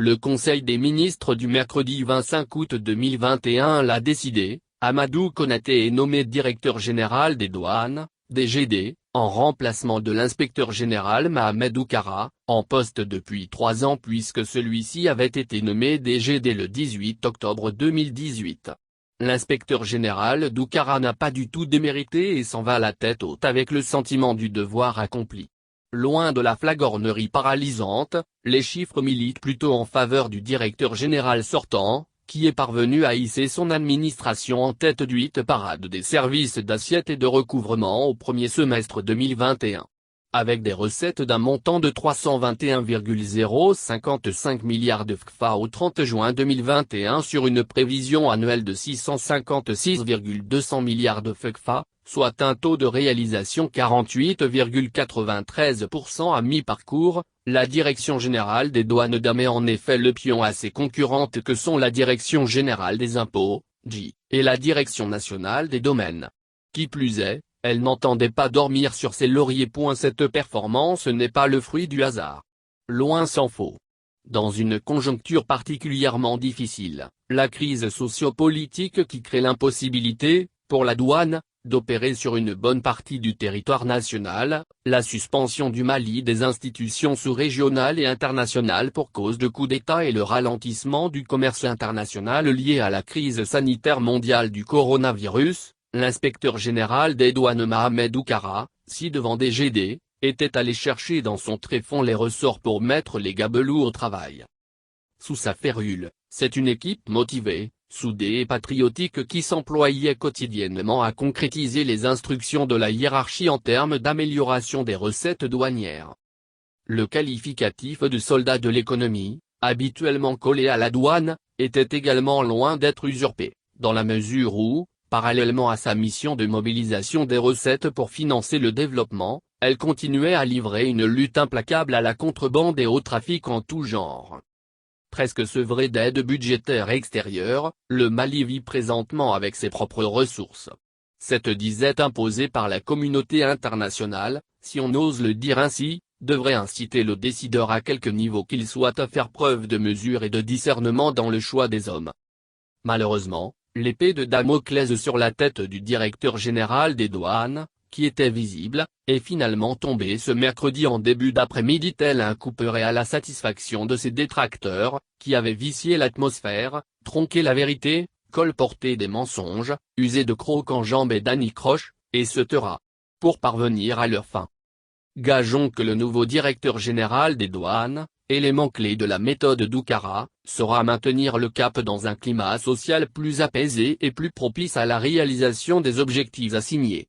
Le Conseil des ministres du mercredi 25 août 2021 l'a décidé, Amadou Konaté est nommé directeur général des douanes, DGD, en remplacement de l'inspecteur général Mohamed Oukara, en poste depuis 3 ans puisque celui-ci avait été nommé DGD le 18 octobre 2018. L'inspecteur général Doukara n'a pas du tout démérité et s'en va la tête haute avec le sentiment du devoir accompli. Loin de la flagornerie paralysante, les chiffres militent plutôt en faveur du directeur général sortant, qui est parvenu à hisser son administration en tête du hit-parade des services d'assiette et de recouvrement au premier semestre 2021. Avec des recettes d'un montant de 321,055 milliards de CFA au 30 juin 2021 sur une prévision annuelle de 656,200 milliards de CFA, soit un taux de réalisation 48,93% à mi-parcours, la Direction générale des douanes met en effet le pion à ses concurrentes que sont la Direction générale des impôts, DGI, et la Direction nationale des domaines. Qui plus est, elle n'entendait pas dormir sur ses lauriers. Cette performance n'est pas le fruit du hasard. Loin s'en faut. Dans une conjoncture particulièrement difficile, la crise socio-politique qui crée l'impossibilité, pour la douane, d'opérer sur une bonne partie du territoire national, la suspension du Mali des institutions sous-régionales et internationales pour cause de coup d'État et le ralentissement du commerce international lié à la crise sanitaire mondiale du coronavirus, l'inspecteur général des douanes Mohamed Oukara, ci-devant DGD, était allé chercher dans son tréfonds les ressorts pour mettre les gabelous au travail. Sous sa férule, c'est une équipe motivée, soudée et patriotique qui s'employait quotidiennement à concrétiser les instructions de la hiérarchie en termes d'amélioration des recettes douanières. Le qualificatif de soldat de l'économie, habituellement collé à la douane, était également loin d'être usurpé, dans la mesure où, parallèlement à sa mission de mobilisation des recettes pour financer le développement, elle continuait à livrer une lutte implacable à la contrebande et au trafic en tout genre. Presque sevré d'aide budgétaire extérieure, le Mali vit présentement avec ses propres ressources. Cette disette imposée par la communauté internationale, si on ose le dire ainsi, devrait inciter le décideur à quelque niveau qu'il soit à faire preuve de mesure et de discernement dans le choix des hommes. Malheureusement, l'épée de Damoclès sur la tête du directeur général des douanes, qui était visible, est finalement tombée ce mercredi en début d'après-midi tel un couperet à la satisfaction de ses détracteurs, qui avaient vicié l'atmosphère, tronqué la vérité, colporté des mensonges, usé de crocs en jambes et d'anicroches, et se taira. Pour parvenir à leur fin. Gageons que le nouveau directeur général des douanes, élément clé de la méthode d'Oukara, saura maintenir le cap dans un climat social plus apaisé et plus propice à la réalisation des objectifs assignés.